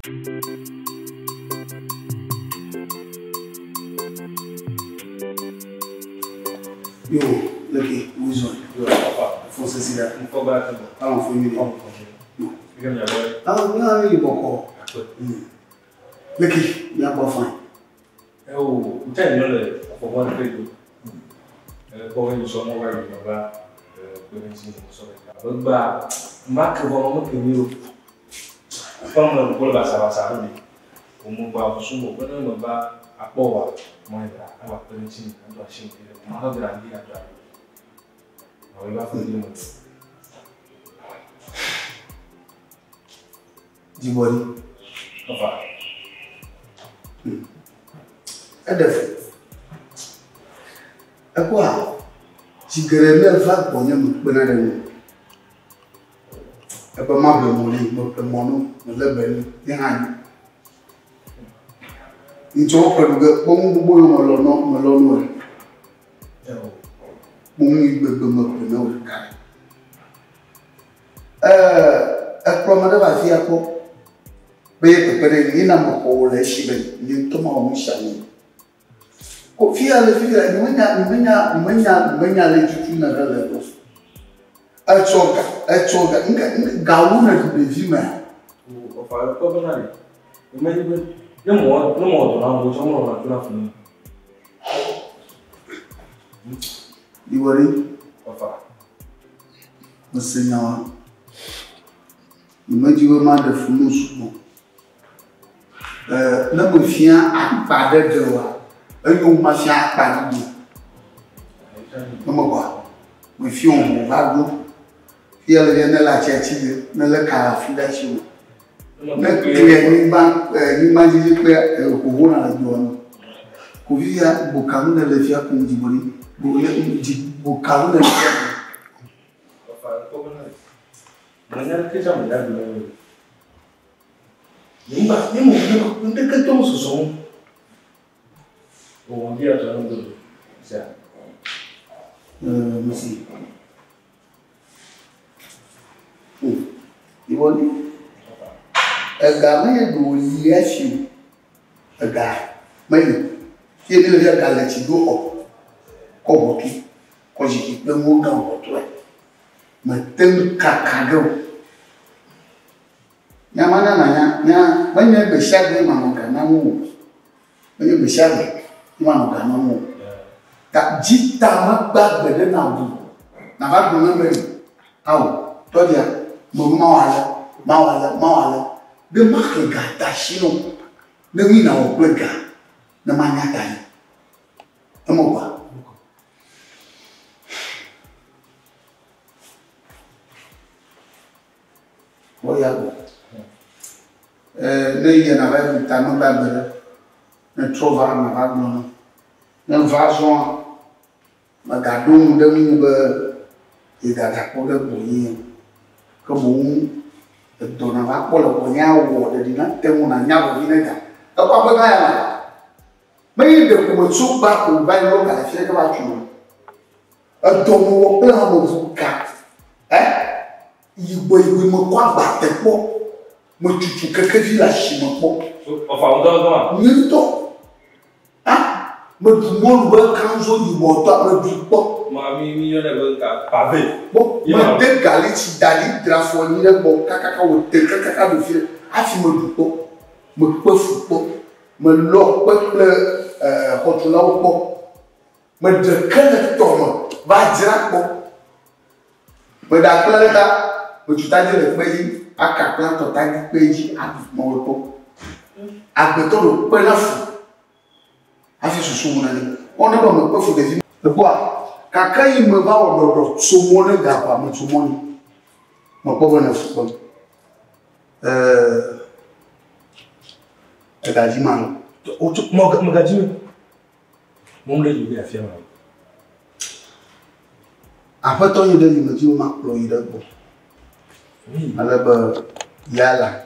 Yo, lucky, who's on? Yo, papa. For Cecilia. I'm for back. I'm for you. You give me a boy. I'm you boko. Lucky, you are fine. Oh, you tell me for one thing. Going to some over you, but Mark of you. From the Bola Savasari, who move out soon, when I'm about a power, my our pension and washing my husband and the other. I will have to do it. The body. Papa. A quoi? She got a fat bonnet when I don't know. About my money, but the mono, the level, behind. It's all for the bone Malone. Only with the no guy. A promenade of Fiaco. Be in a more or she been tomorrow shiny. Fear the figure, when I let you to another level. I told Gauna to be female. Of our problem, no more than I'm You worry? Papa. Senor, you made you a man of Fumusu. No, we fear and bad door. You must have bad. No more. We fear Vago. Here, the Nella Church, Nella Car, Filachu. Not clear, you might declare a woman alone. Covia, Bocamuna, the Fiacum, Bocamuna. Mañana que ya me da el ¿dónde que todos son? O un día tratando, o sea, sí. You want a guy who yes you a guy. Maybe he didn't have a let you go up. Come okay, because you keep them more down to it. My ten cacado. Yamana, when you be shagging Mamma, when you be shagging Mamma, that jita not bad better now. Now I remember how, Todia, Mawala, the market got that she know, the winner of Breaker, the man. Come over. What you Lei na vai estar no Bárbara, na trovar na Vagona, na Vazon, na Gadum, da Muba, e da Tacoda Boinha, como dona Vacola, Bonhal, da Dinante, uma Nhava Vinega, a Papagaia. Mas eu como sou baco, vai logo a chega lá chuva. A domo o plano do cá, e o boi me quase pô. Muchuchu keke village mo enfin on doit nito me dumon ba kanzo yi boto me dupo ma mi yo ne ba pavé bon me de galiti dali drafoni le bon kakaka o te kakaka do fi afi me dupo me pefupo me lo pe hotula po me de kene tomo ba dira po me da planeta me tutadi le pe aka plan total page mo to agbeto lo pe la fu afi susu mo na ni ona ba mo pe fu de fi e bo kaka yi mo ba o do so mo ne ga pa mo so mo ni mo po na fu ko ga ji man o tu mo ga ji mo le ju bi afia ma apa to yi de yi mo ji o ma pro yi de bo alaba yala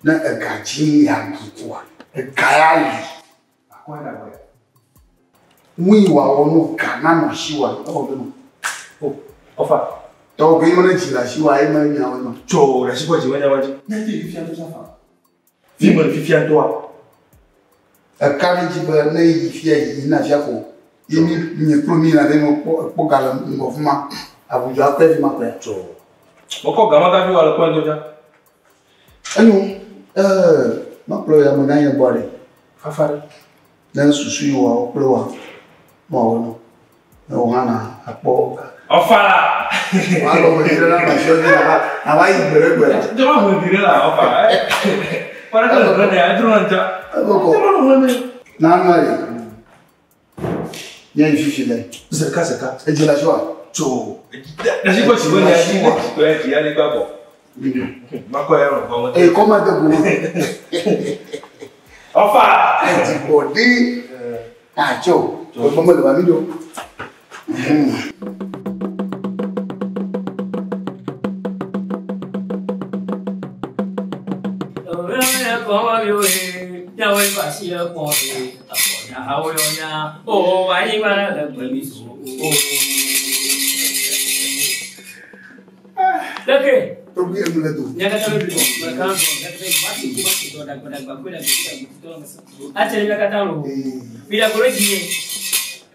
na agaji ya mkwa ekayali akwenda bwe mwi wa onu kana no shiwa obo ofa Donc, il m'a dit là, si vous avez un peu. Tcho, la chipot, tu vas y avoir. Mais tu es fier de ça. Dis-moi, tu es fier de toi. Quand tu veux, il est fier, il n'a jamais fait. Il n'est plus mis dans le mouvement. À vous dire après, il m'a fait. Tcho. Pourquoi gamin t'as vu à le point de déjà? Ah non, ma ploie à mon aïe boire. Affaire. Dans le souci, on va ploie. Bon, on a à port. Enfin là! Alors, on dirait la machine, on va y aller. Tu vas me dire là, enfin. Para que le prenne à Toronto. Non, non, il y a une fille là. C'est le cas. Et tu la joie. Tcho. La chipot, tu vas y aller. Tu vas y aller pas bon. Ma quoi, et comment te vous? Enfin! Tu peux dire. Ah, tcho. Tu peux me le dire. Okay. Pergi yang mana tu? Jangan tahu dulu. Mereka mati tu dan pada acha ni kata lu. Bila boleh gini.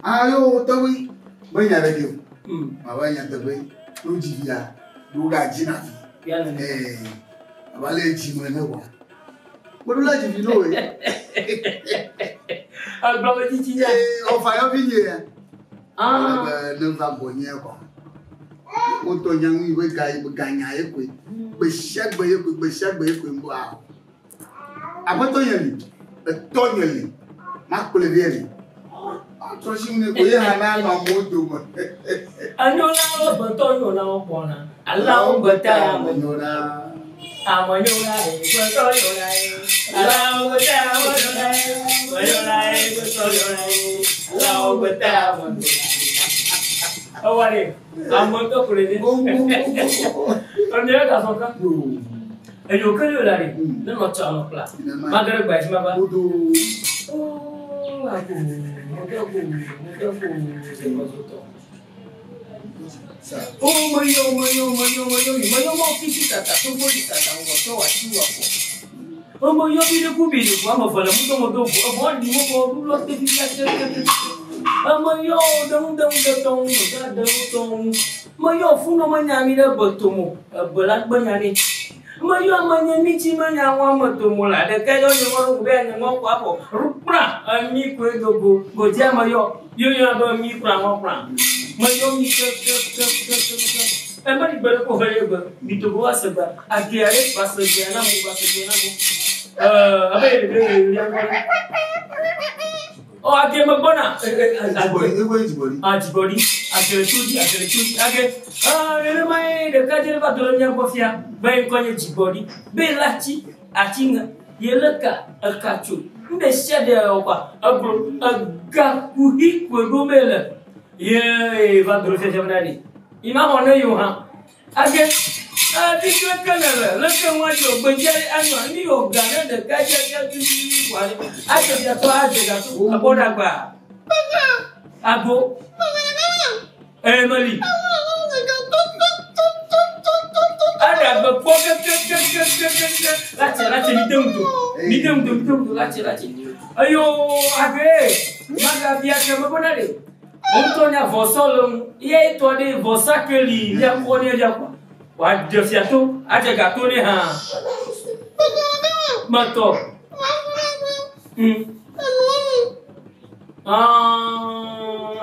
Ayo tahu. Banyak lagi. Banyak tahu. Lu jiwa. Lu gaji nanti. Abale jiwa ni apa? Baru lagi video. Agak macam cincin. Oh, fire video. Nampak bonnya apa? Untuk yang ini berganya ekoi, besar ekoi buat. Apa tu yang ni? Mak boleh dia ni. Terus ini kau yang mana mamu tu? Anu lah betul lah pona. Allah betul. Menyola. Menyola betul lah. Allah betul. Allah betul. Awalnya, amal tu boleh ni. Orang dah sokak. Ayo kerja lari. Ni macam apa lah? Magar baik macam apa? Oh, aku. Oh, mayo mau kita tak tu boleh tak tahu apa aku. Oh, mayo biru, ama fala mudo. Abang ni mau dulu tu dia. Mayo dong. Mayo funo manyami dah bertemu belat benyani. Mayo manyami cima nyawa bertemu lah. Dekat orang orang beran yang apa? Rupra, mi kue dogo. Gojia mayo, yo apa mi kurang. Mayo mi ke. Emang ibarat kau hari ber, itu gua sebab akhirnya pas sejarah mu. Apa yang Oh, akhirnya mana? Jibori. Akhirnya cuci. Ini mai dekat je lepas turun yang kofia. Baik kau yang jibori. Belaci, acing, yelaka, kacu. Ini siapa apa? Agak kuhik bergomel. Ye, lepas turun siapa tadi? Imam mana yuha? Akhirnya. Tiga kanal, lepas wajib berjaya anu ni organ dekat je tu. Ada jatuh. Apa nak buat? Abu. Mali. Ada berpokok. Laci hidung tu. Laci. Ayo, abe. Maka biasa apa nadi? Untungnya vosolong, ia itu ada vosakeli yang kau ni aja apa? Waduh siatu ada gato ni ha. Mato.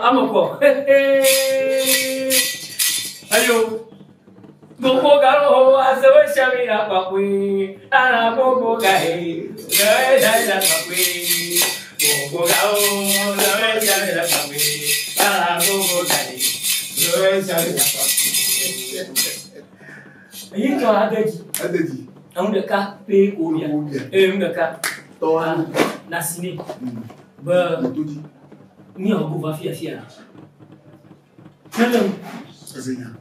Apa kau? Ayo. Gogo galo asawa shami apa kui. Ana gogo gai. Gai apa kui. Gogo galo asawa shami apa kui. Ana gogo gai. Gai apa kui. Itu ada ji. Ang dekat pe kuya. Dekat. Tohan. Nasi ni. Ni aku bafia. Kalau. Asenya.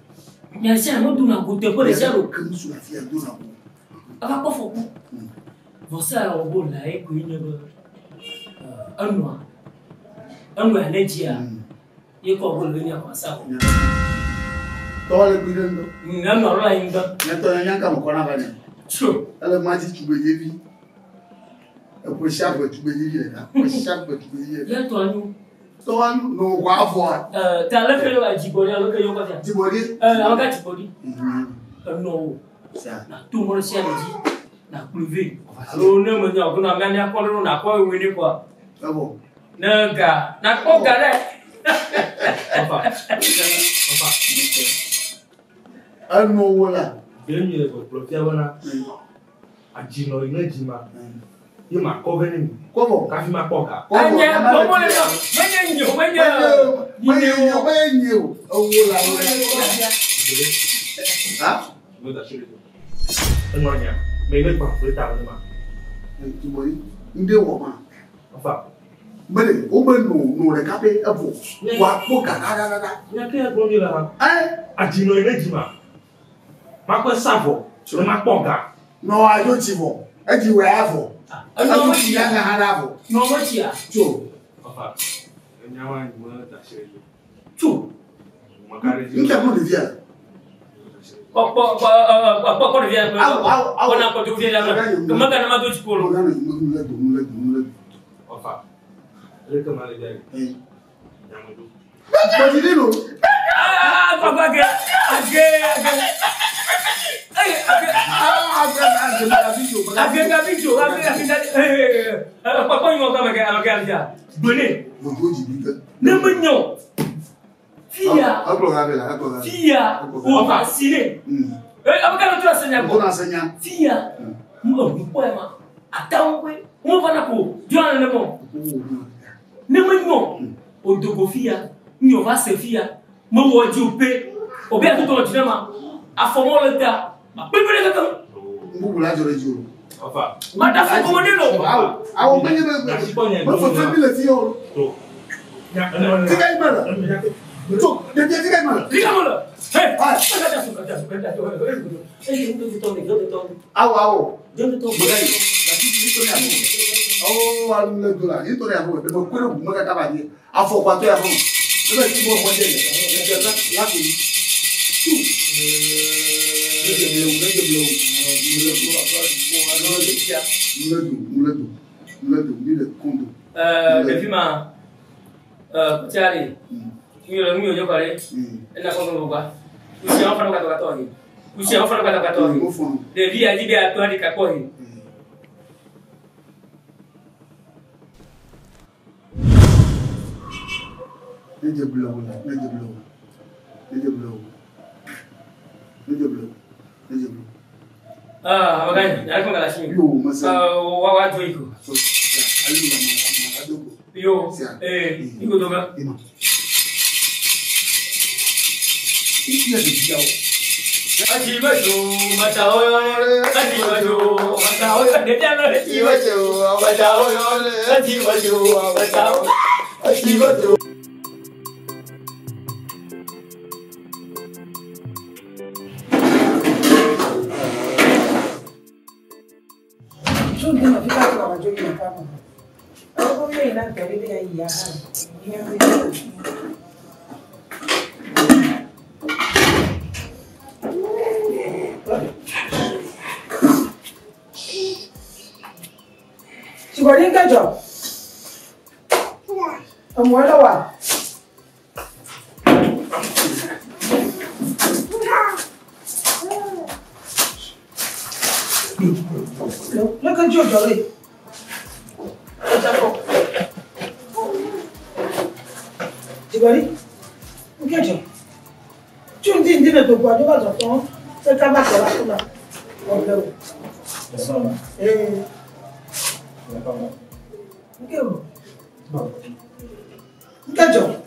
Yang saya mau tu nak buat apa dia lu? Kamu sudah fiat tu nak. Apa fokus? Você é o bom lá, é coisa anu energia. E qual bom ganhar passar? Toi le bidon. Non, là, il donne. Maintenant, il y a un qu'on a gagné. Chaud. Elle m'a dit tu peux y vivre. Pour chaque tu peux y vivre. Pour chaque tu peux y vivre. Viens toi nous. Toi nous on va voir. T'as le fait à Djibouti, alors que yo pas faire. Djibouti. En gars Djibouti. Non. Ça. Tout le monde s'y a dit. N'a prouvé. Alors ne me dis pas qu'on a gagné à quoi on a quoi ou quoi. Ah bon. Non gars, n'a pas gagné. Enfin. Un mot voilà. Bien mieux pour le faire voilà. A Gino ina Jima. Il m'a convenu. Comment? Quand il m'a pas. Anya, comment le nom? Menyo. Oh voilà. Ah? Nous t'assurer. Non rien. Mais il n'est pas pour ta maman. Djibouti. Ndé woma. Enfin. Mene, o be no le kape ebo. Wa ko kaka. Il y a quel bon là? Eh? A Gino ina Jima. Ma quoi savo? Le ma pas. No ajo chivo. E di we avo. Ajo ti ya na haravo. Non, moi tu as. Jo. Enfin. Il y a un bon t'assurer. Tout. Nke mo le dia. Pourquoi revient? On a pas de vie là. Comment t'as ma doute pour le? Enfin. Le comment les gars. Eh. Yamadou. Pas dit non. Ah, papa que. Papa, il m'a encore dit. Donnez. Ne me non. Fia. Fia. Ou vacciné. Avocat, tu enseignant. Fia. Moi, je poema. Attends, on va la peau. Tu as le nom. Ne me non. Au dogo fia. Nous va se fia. Moi, je dis au paix. Au bien tout le temps. A formé le tas. Enfin. Madame, comment dire non? Ah, on peut dire que faut faire le fio. Tu gagnes mal. Tu gagnes mal. Dis-moi. Hey, ah, oh, alumni dollar. Il tourne à vous. Mais pourquoi vous me regardez? À fond, quoi, tu as raison. Je vais dire mon modèle. Là, ah, makanya, aku nggak lasih. Wawa joiku. Yo, ikut dong kan? Iya di jauh. Aji baju, macau, aji baju, macau, dia jangan aji baju, macau, aji baju, macau, aji baju. Junto na fica com a joguinha na cama. Eu vou ver na cara dele aí, a Sigorinho que job. Amor da wa. Look at you, Jolly. Sigorinho? O que é isso? Tinha um dia do guarda, mas eu você acaba com ela lá. Olha. É. O que é? O que é isso?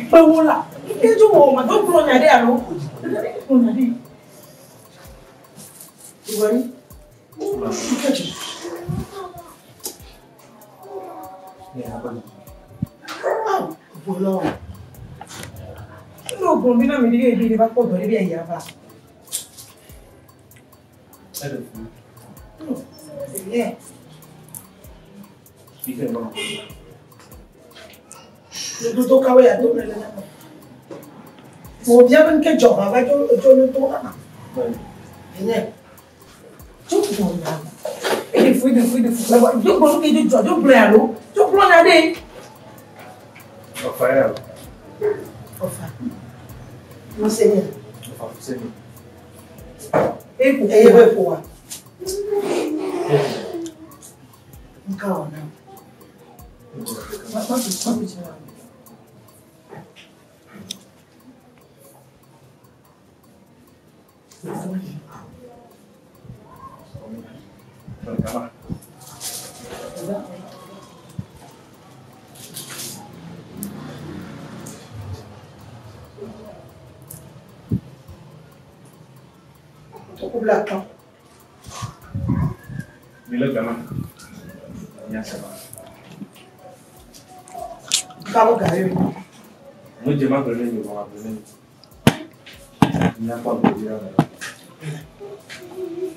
Vamos lá. Que tu ama? Não pronha de alo. Pronha de. Sigorinho? O que é isso? Ah, bolão. Não, combina me diga ele vai pôr ele aí a vá. É. Il fait bon. Le tout kawé à tout le monde. Faut bien même que John va le tout là. Bien. Tout le monde. Il faut là-bas. Tu prends que tu prends l'eau. Tu prends la dé. Rafael. Enfin. Mon Seigneur. Enfin, c'est nous. Et pourquoi? Encore non. Mais le gamin, il y a ça. Bravo, Gary. Moi, je m'en vais venir, il n'y a pas de dire.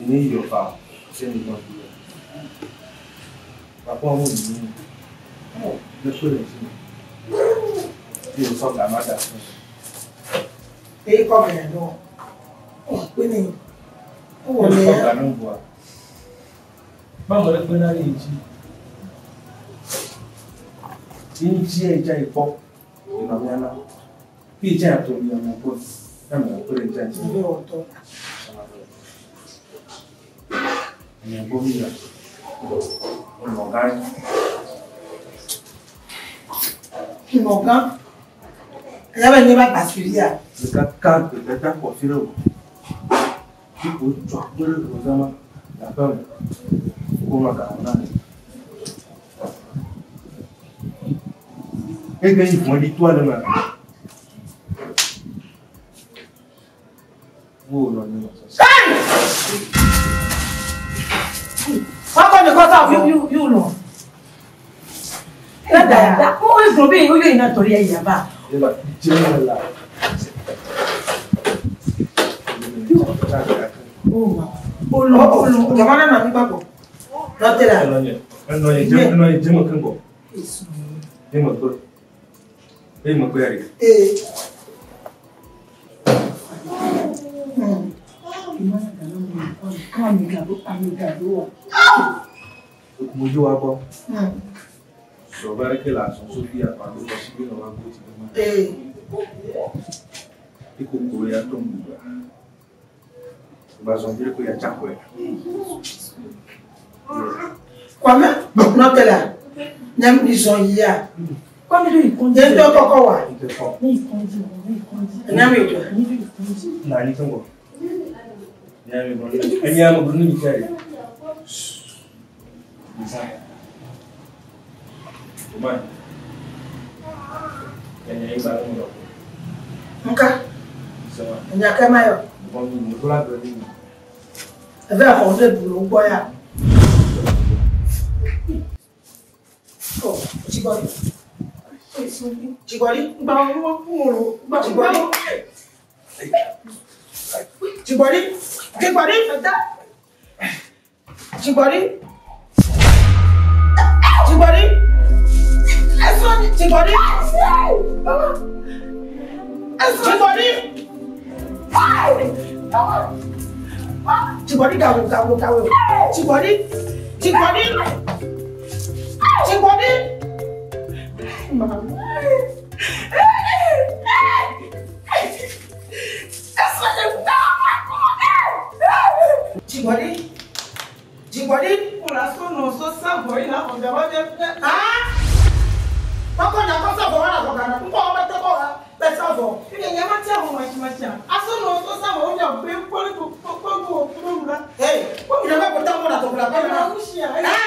Il n'y a pas. C'est une bonne idée. Papa, on dit, le feu il sort la madame. Et comme elle non. Oh, oui, On est pas non bois. Maman, le bonheur est ici. Ici, il y a une porte. Il m'a bien là. Puis il y a un tour, il y a un pot. Il y a un peu de temps. Il y a un beau milieu. On m'en gagne. Il m'en gagne. Il y a un débat pas suivi. Le cas peut-être un profil. Il faut que le gouvernement la femme. Comment gagner? Et bien, ils font l'étoile de ma. Oh non, non, ça. Pourquoi ne pas ça you non? Là, oh, il faut bien, il y a une toria là-bas. Il va tirer là. Oh, oh, comment on a mis pas bon? Là, t'es là. Non, je me comprends. Je me comprends. Je me comprends. Eh. Como eu abo. Sobre que lá são Sofia quando eu consegui não vou te dar. Eh. E como eu tô muito. Mas onde eu ia chaco é. Kwame, não te lá. Nem bisonia. Como ele conta? Ele toca qual é? Nem conta. Nem me diz. Não, nem tão bom. Ele é Bruno Michele. Mãe. Ele é Bruno. Nunca. Ele é que maior. Bom, não tô lá para mim. É ver onde é Bruno boia. Oh, Chigori. Chigori, bawo. Chigori. Chigori. Chigori. Chigori gawo. Chigori. Chigori, ora sono so saboi na onda va de. Ah! Papa na cosa boa na boca na. Mpo ba te boa. Pesa bo. Ile nyama tia ho machimacha. Asono so saboi onya pe ko. Hey, ko ina ba ko ta mo na to kula. Ah!